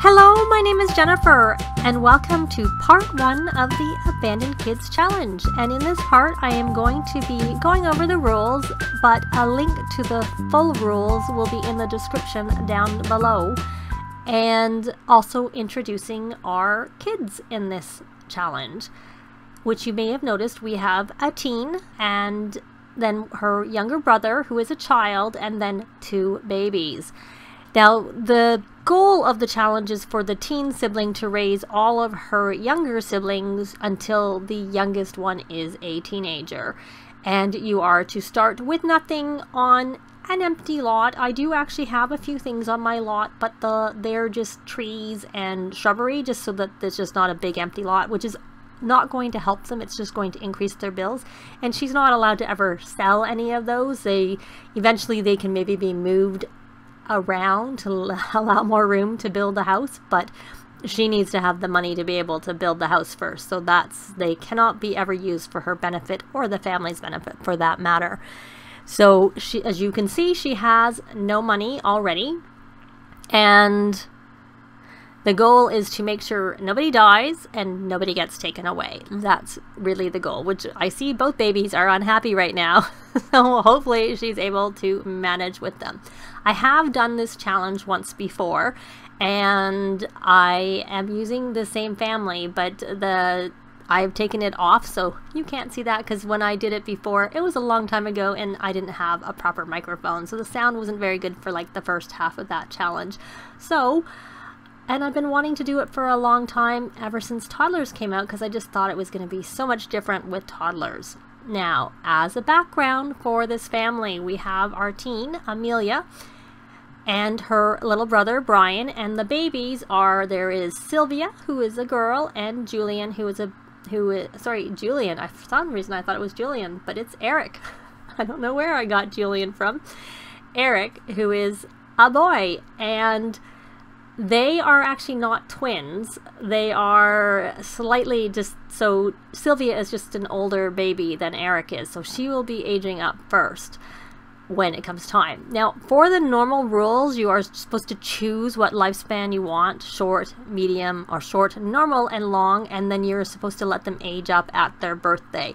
Hello, my name is Jennifer, and welcome to part 1 of the Abandoned Kids Challenge. And in this part, I am going to be going over the rules, but a link to the full rules will be in the description down below. And also introducing our kids in this challenge, which you may have noticed we have a teen, and then her younger brother, who is a child, and then 2 babies. Now, the goal of the challenge is for the teen sibling to raise all of her younger siblings until the youngest one is a teenager. And you are to start with nothing on an empty lot. I do actually have a few things on my lot, but they're just trees and shrubbery, just so that there's just not a big empty lot, which is not going to help them. It's just going to increase their bills. And she's not allowed to ever sell any of those. Eventually they can maybe be moved around to allow more room to build a house, but she needs to have the money to be able to build the house first. So they cannot be ever used for her benefit or the family's benefit for that matter. So she, as you can see, she has no money already, and the goal is to make sure nobody dies and nobody gets taken away. That's really the goal, which I see both babies are unhappy right now. So hopefully she's able to manage with them. I have done this challenge once before, and I am using the same family, but I've taken it off, so you can't see that, because when I did it before, it was a long time ago and I didn't have a proper microphone, so the sound wasn't very good for like the first half of that challenge. And I've been wanting to do it for a long time, ever since toddlers came out, because I just thought it was going to be so much different with toddlers. Now, as a background for this family, we have our teen, Amelia, and her little brother, Brian, and the babies there is Sylvia, who is a girl, and Julian, Julian, for some reason I thought it was Julian, but it's Eric. I don't know where I got Julian from. Eric, who is a boy, and they are actually not twins. They are slightly so Sylvia is just an older baby than Eric is, so she will be aging up first when it comes time. Now, for the normal rules, you are supposed to choose what lifespan you want: short, medium, or short, normal, and long, and then you're supposed to let them age up at their birthday.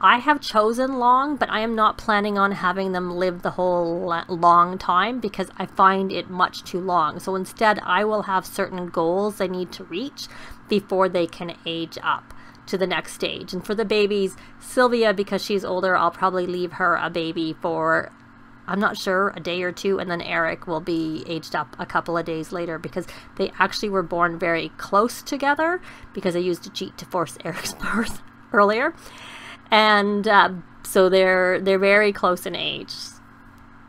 I have chosen long, but I am not planning on having them live the whole long time, because I find it much too long. So instead, I will have certain goals they need to reach before they can age up to the next stage. And for the babies, Sylvia, because she's older, I'll probably leave her a baby for, I'm not sure, a day or 2, and then Eric will be aged up a couple of days later, because they actually were born very close together, because I used a cheat to force Eric's birth earlier. And so they're very close in age.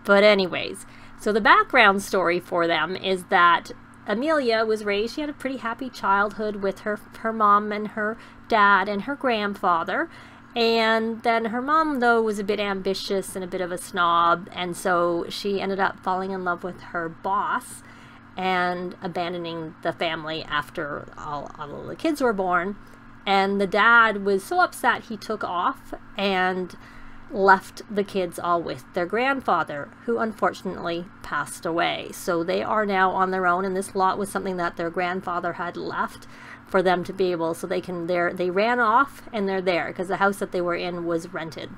But anyways, so the background story for them is that Amelia was raised, she had a pretty happy childhood with her mom and her dad and her grandfather. And then her mom, though, was a bit ambitious and a bit of a snob, and so she ended up falling in love with her boss and abandoning the family after all of the kids were born. And the dad was so upset he took off and left the kids all with their grandfather, who unfortunately passed away. So they are now on their own, and this lot was something that their grandfather had left for them to be able, so they ran off and they're there because the house that they were in was rented.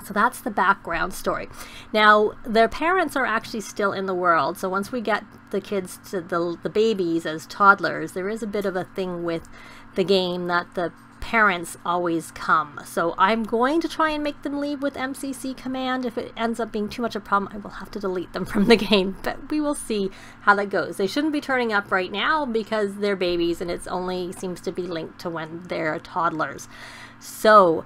So that's the background story. Now, their parents are actually still in the world. So once we get the kids to the babies as toddlers, there is a bit of a thing with the game that the parents always come. So I'm going to try and make them leave with MCC command. If it ends up being too much of a problem, I will have to delete them from the game, but we will see how that goes. They shouldn't be turning up right now because they're babies, and it only seems to be linked to when they're toddlers. So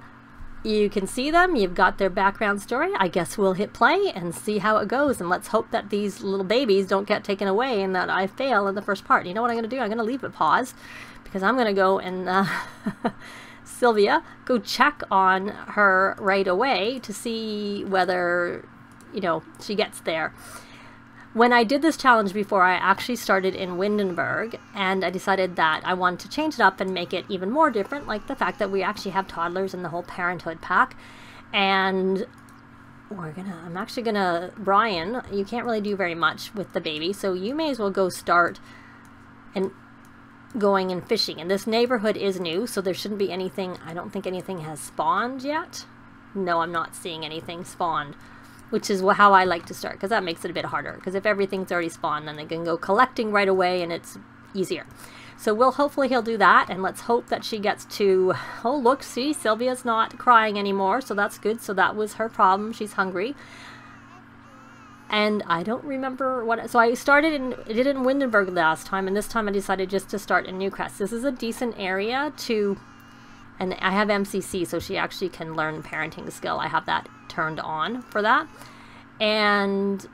you can see them, you've got their background story. I guess we'll hit play and see how it goes, and let's hope that these little babies don't get taken away and that I fail in the first part. You know what I'm going to do? I'm going to leave it pause, because I'm going to go and Sylvia, go check on her right away to see whether, she gets there. When I did this challenge before, I actually started in Windenburg, and I decided that I wanted to change it up and make it even more different, like the fact that we actually have toddlers in the whole parenthood pack. And I'm actually gonna, Brian, you can't really do very much with the baby, so you may as well go start and going and fishing. And this neighborhood is new, so there shouldn't be anything. I don't think anything has spawned yet. No, I'm not seeing anything spawned, which is how I like to start, because that makes it a bit harder. Because if everything's already spawned, then they can go collecting right away and it's easier. So hopefully he'll do that, and let's hope that she gets to, oh look, see, Sylvia's not crying anymore, so that's good. So that was her problem, she's hungry. And I don't remember so I did it in Windenburg last time, and this time I decided just to start in Newcrest. This is a decent area and I have MCC, so she actually can learn parenting skill. I have that turned on for that. And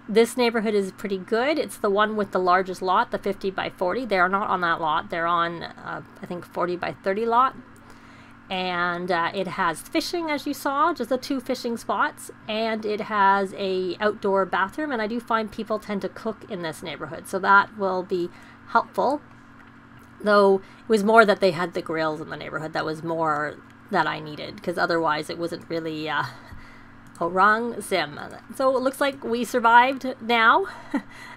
this neighborhood is pretty good. It's the one with the largest lot, the 50 by 40. They're not on that lot. They're on, I think, 40 by 30 lot. And it has fishing, as you saw, just the 2 fishing spots. And it has a outdoor bathroom. And I do find people tend to cook in this neighborhood, so that will be helpful. Though it was more that they had the grills in the neighborhood. That was more that I needed, because otherwise it wasn't really... Oh, wrong sim. So it looks like we survived now.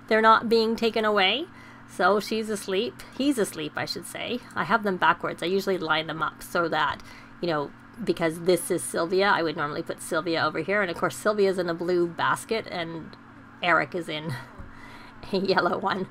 They're not being taken away. So she's asleep. He's asleep, I should say. I have them backwards. I usually line them up so that, you know, because this is Sylvia, I would normally put Sylvia over here. And of course, Sylvia's in a blue basket and Eric is in a yellow one.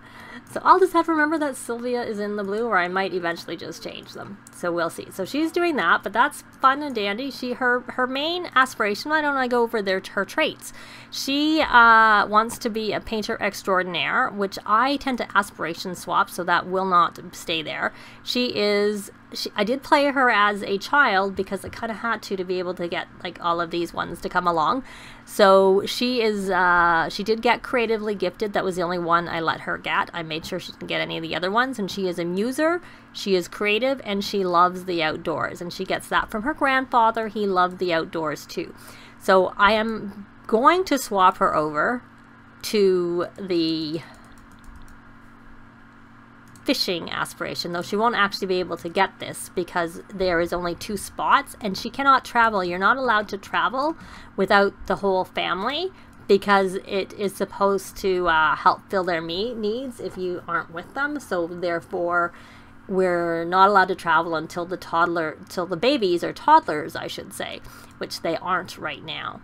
So I'll just have to remember that Sylvia is in the blue, or I might eventually just change them. So we'll see. So she's doing that, but that's fun and dandy. Her main aspiration, why don't I go over her traits? She wants to be a painter extraordinaire, which I tend to aspiration swap, so that will not stay there. I did play her as a child because I kind of had to be able to get like all of these ones to come along. So she did get creatively gifted. That was the only one I let her get. I made sure she didn't get any of the other ones. And she is a muser, she is creative, and she loves the outdoors. And she gets that from her grandfather. He loved the outdoors too. So I am going to swap her over to the fishing aspiration, though she won't actually be able to get this because there is only 2 spots and she cannot travel. You're not allowed to travel without the whole family because it is supposed to help fill their needs if you aren't with them. So therefore we're not allowed to travel until the babies or toddlers, I should say, which they aren't right now.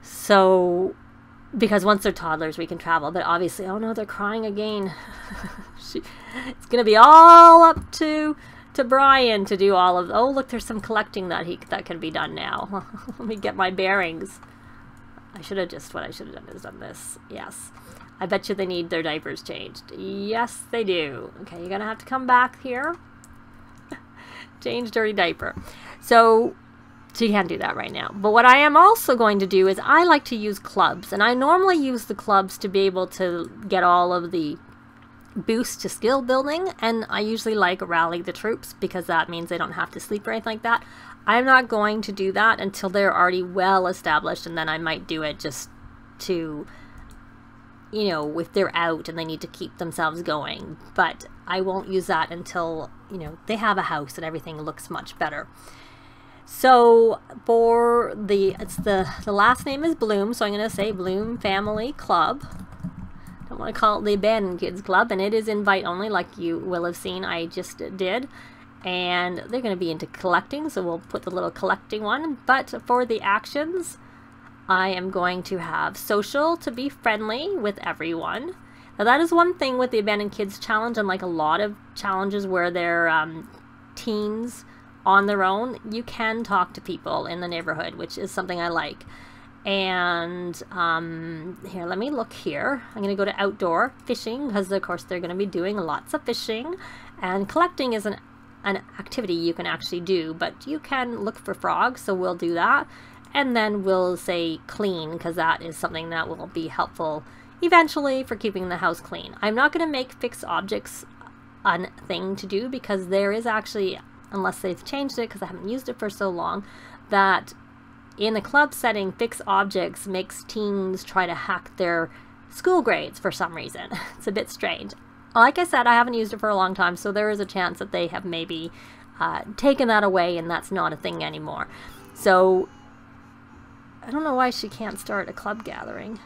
So because once they're toddlers we can travel, but obviously, oh no, they're crying again. It's gonna be all up to Brian to do all of. Oh look, there's some collecting that can be done now. Let me get my bearings. What I should have done is done this. Yes, I bet you they need their diapers changed. Yes they do. Okay, you're gonna have to come back here. Change dirty diaper. So you can't do that right now. But what I am also going to do is I like to use clubs, and I normally use the clubs to be able to get all of the boost to skill building, and I usually like rally the troops because that means they don't have to sleep or anything like that. I'm not going to do that until they're already well established, and then I might do it just to, you know, if they're out and they need to keep themselves going. But I won't use that until, you know, they have a house and everything looks much better. So for the last name is Bloom, so I'm going to say Bloom Family Club. Don't want to call it the Abandoned Kids Club, and it is invite only, like you will have seen I just did. And they're going to be into collecting, so we'll put the little collecting one. But for the actions, I am going to have social, to be friendly with everyone. Now that is one thing with the Abandoned Kids Challenge, unlike a lot of challenges where they're teens on their own, you can talk to people in the neighborhood, which is something I like. And here, let me look here. I'm going to go to outdoor fishing because of course they're going to be doing lots of fishing, and collecting is an activity you can actually do, but you can look for frogs, so we'll do that. And then we'll say clean because that is something that will be helpful eventually for keeping the house clean. I'm not going to make fixed objects a thing to do because there is actually, unless they've changed it because I haven't used it for so long, that in the club setting, fixed objects makes teens try to hack their school grades for some reason. It's a bit strange. Like I said, I haven't used it for a long time, so there is a chance that they have maybe taken that away and that's not a thing anymore. So I don't know why she can't start a club gathering.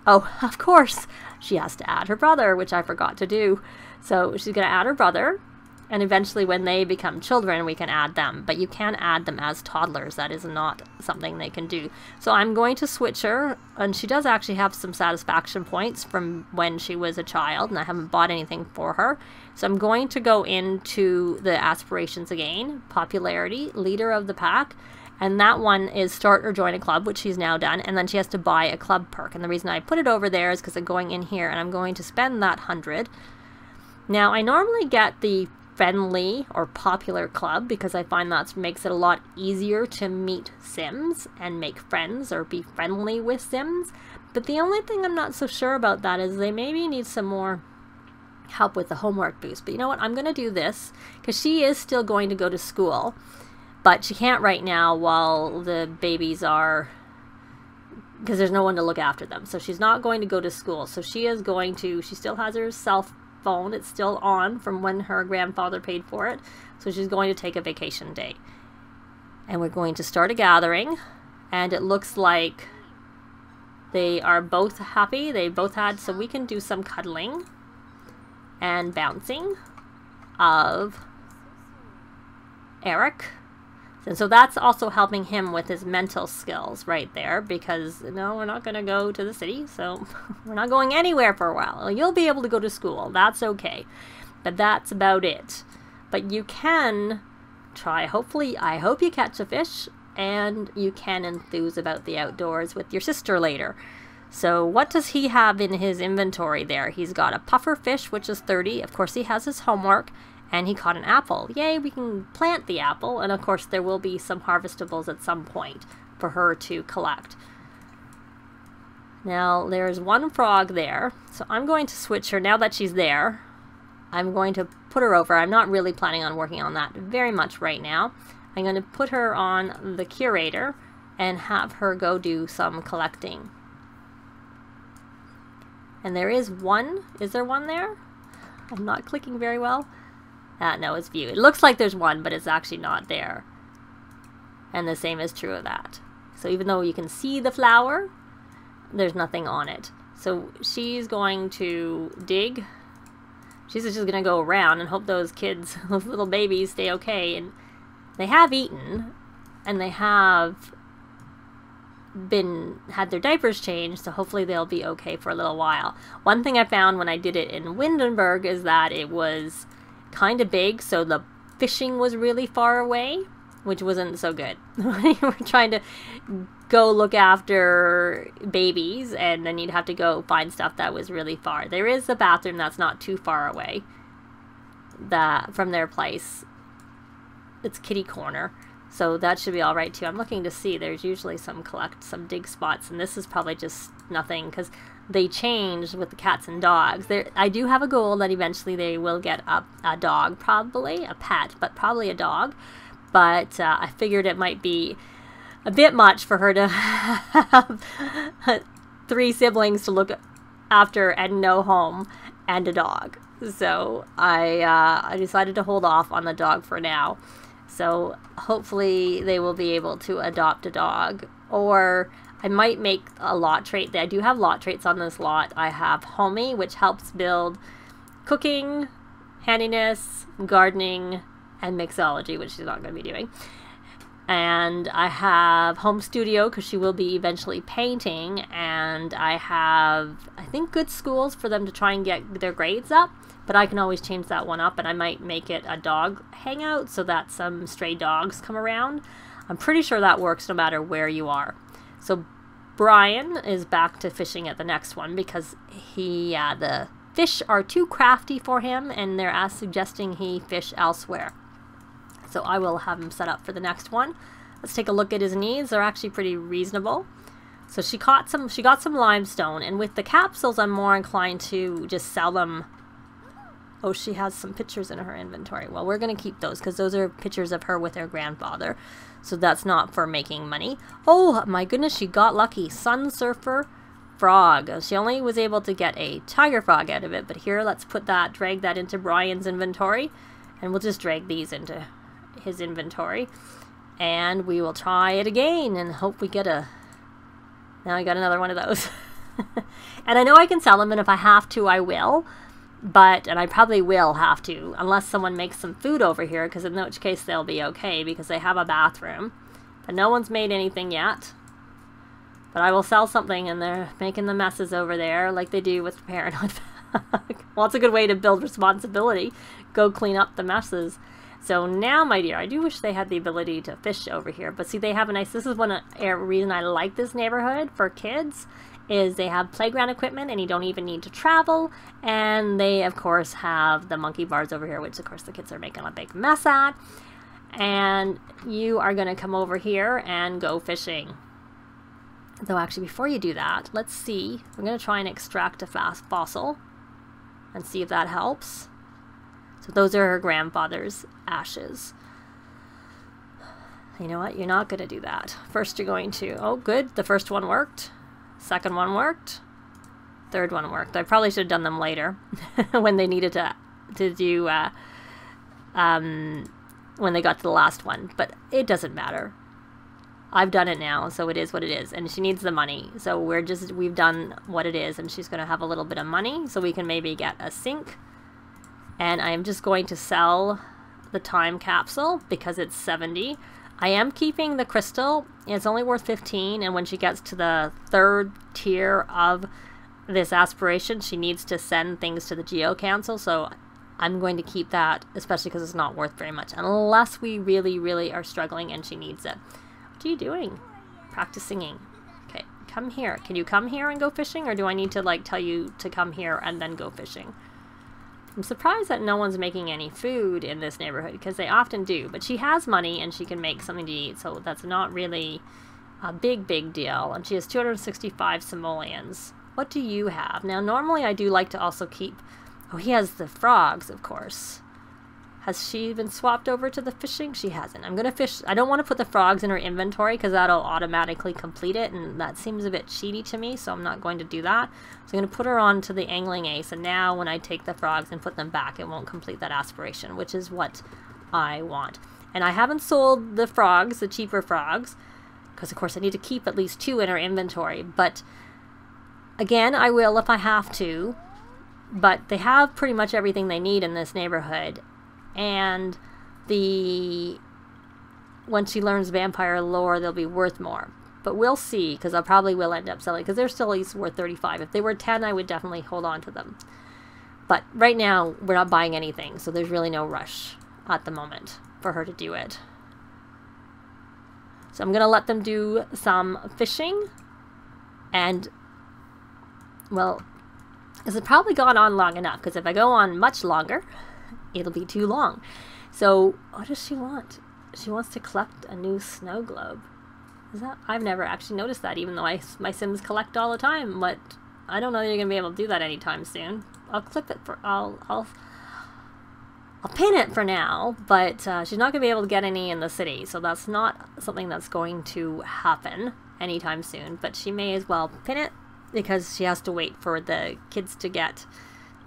Oh, of course, she has to add her brother, which I forgot to do. So she's going to add her brother, and eventually when they become children, we can add them. But you can add them as toddlers. That is not something they can do. So I'm going to switch her, and she does actually have some satisfaction points from when she was a child, and I haven't bought anything for her. So I'm going to go into the aspirations again, popularity, leader of the pack, and that one is start or join a club, which she's now done, and then she has to buy a club perk. And the reason I put it over there is because I'm going in here, and I'm going to spend that 100. Now, I normally get the friendly or popular club because I find that makes it a lot easier to meet Sims and make friends or be friendly with Sims. But the only thing I'm not so sure about that is they maybe need some more help with the homework boost. But you know what? I'm going to do this because she is still going to go to school. But she can't right now while the babies are, because there's no one to look after them. So she's not going to go to school. So she is going to, she still has her cell phone. It's still on from when her grandfather paid for it. So she's going to take a vacation day. And we're going to start a gathering. And it looks like they are both happy. They both had, so we can do some cuddling and bouncing of Eric. And so that's also helping him with his mental skills right there, because no, we're not going to go to the city, so we're not going anywhere for a while. You'll be able to go to school. That's okay. But that's about it. But you can try, hopefully, I hope you catch a fish, and you can enthuse about the outdoors with your sister later. So what does he have in his inventory there? He's got a puffer fish, which is 30. Of course, he has his homework. And he caught an apple. Yay, we can plant the apple. And of course, there will be some harvestables at some point for her to collect. Now, there's one frog there. So I'm going to switch her. Now that she's there, I'm going to put her over. I'm not really planning on working on that very much right now. I'm going to put her on the curator and have her go do some collecting. And there is one. Is there one there? I'm not clicking very well. No, it's view. It looks like there's one, but it's actually not there. And the same is true of that. So even though you can see the flower, there's nothing on it. So she's going to dig. She's just going to go around and hope those kids, those little babies, stay okay. And they have eaten, and they have had their diapers changed, so hopefully they'll be okay for a little while. One thing I found when I did it in Windenburg is that it was kind of big, so the fishing was really far away, which wasn't so good. We were trying to go look after babies, and then you'd have to go find stuff that was really far. There is a bathroom that's not too far away from their place. It's kitty corner, so that should be all right too. I'm looking to see. There's usually some dig spots, and this is probably just nothing because they changed with the cats and dogs. I do have a goal that eventually they will get a dog, probably a pet, but probably a dog. But I figured it might be a bit much for her to have 3 siblings to look after and no home and a dog. So I decided to hold off on the dog for now. So hopefully they will be able to adopt a dog, or I might make a lot trait. I do have lot traits on this lot. I have Homey, which helps build cooking, handiness, gardening, and mixology, which she's not going to be doing. And I have Home Studio, because she will be eventually painting. And I have, I think, good schools for them to try and get their grades up. But I can always change that one up, and I might make it a dog hangout so that some stray dogs come around. I'm pretty sure that works no matter where you are. So Brian is back to fishing at the next one because the fish are too crafty for him, and they're suggesting he fish elsewhere. So I will have him set up for the next one. Let's take a look at his needs. They're actually pretty reasonable. So she got some limestone, and with the capsules I'm more inclined to just sell them. Oh, she has some pictures in her inventory. Well, we're going to keep those because those are pictures of her with her grandfather. So that's not for making money. Oh, my goodness, she got lucky. Sun Surfer Frog. She only was able to get a tiger frog out of it. But here, let's drag that into Brian's inventory. And we'll just drag these into his inventory. And we will try it again and hope we get now I got another one of those. And I know I can sell them, and if I have to, I will. And I probably will have to, unless someone makes some food over here, because in which case they'll be okay, because they have a bathroom. But no one's made anything yet. But I will sell something, and they're making the messes over there like they do with the Parenthood. Well, it's a good way to build responsibility. Go clean up the messes. So now, my dear, I do wish they had the ability to fish over here. But see, they have a nice... This is one reason I like this neighborhood for kids, is they have playground equipment, and you don't even need to travel. And they, of course, have the monkey bars over here, which, of course, the kids are making a big mess at. And you are going to come over here and go fishing. Though, actually, before you do that, let's see. I'm going to try and extract a fossil and see if that helps. So those are her grandfather's ashes. You know what? You're not going to do that. First, you're going to... Oh, good. The first one worked. Second one worked. Third one worked. I probably should have done them later when they needed to do... when they got to the last one. But it doesn't matter. I've done it now, so it is what it is. And she needs the money. So we've done what it is, and she's going to have a little bit of money, so we can maybe get a sink. And I'm just going to sell the time capsule because it's 70. I am keeping the crystal. It's only worth 15, and when she gets to the third tier of this aspiration, she needs to send things to the Geo Council, so I'm going to keep that, especially because it's not worth very much, unless we really, really are struggling and she needs it. What are you doing? Practice singing. Okay, come here. Can you come here and go fishing, or do I need to, like, tell you to come here and then go fishing? I'm surprised that no one's making any food in this neighborhood, because they often do. But she has money, and she can make something to eat, so that's not really a big deal. And she has 265 simoleons. What do you have? Now, normally I do like to also keep... Oh, he has the frogs, of course. Has she been swapped over to the fishing? She hasn't. I'm going to fish... I don't want to put the frogs in her inventory because that'll automatically complete it, and that seems a bit cheaty to me, so I'm not going to do that. So I'm going to put her on to the angling ace, and now when I take the frogs and put them back, it won't complete that aspiration, which is what I want. And I haven't sold the frogs, the cheaper frogs, because of course I need to keep at least 2 in her inventory, but again, I will if I have to. But they have pretty much everything they need in this neighborhood. And when she learns vampire lore, they'll be worth more. But we'll see, because I probably will end up selling, because they're still at least worth 35. If they were 10, I would definitely hold on to them. But right now, we're not buying anything, so there's really no rush at the moment for her to do it. So I'm going to let them do some fishing. And, well, this has probably gone on long enough, because if I go on much longer, it'll be too long. So, what does she want? She wants to collect a new snow globe. Is that? I've never actually noticed that, even though my Sims collect all the time. But I don't know that you're gonna be able to do that anytime soon. I'll clip it for. I'll pin it for now. But she's not gonna be able to get any in the city, so that's not something that's going to happen anytime soon. But she may as well pin it, because she has to wait for the kids to get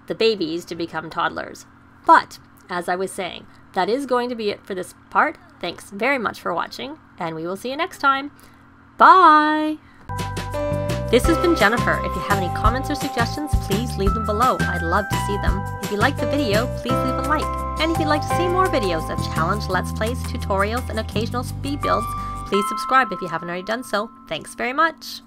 the babies to become toddlers. But, as I was saying, that is going to be it for this part. Thanks very much for watching, and we will see you next time. Bye! This has been Jennifer. If you have any comments or suggestions, please leave them below. I'd love to see them. If you liked the video, please leave a like. And if you'd like to see more videos of challenge, let's plays, tutorials, and occasional speed builds, please subscribe if you haven't already done so. Thanks very much!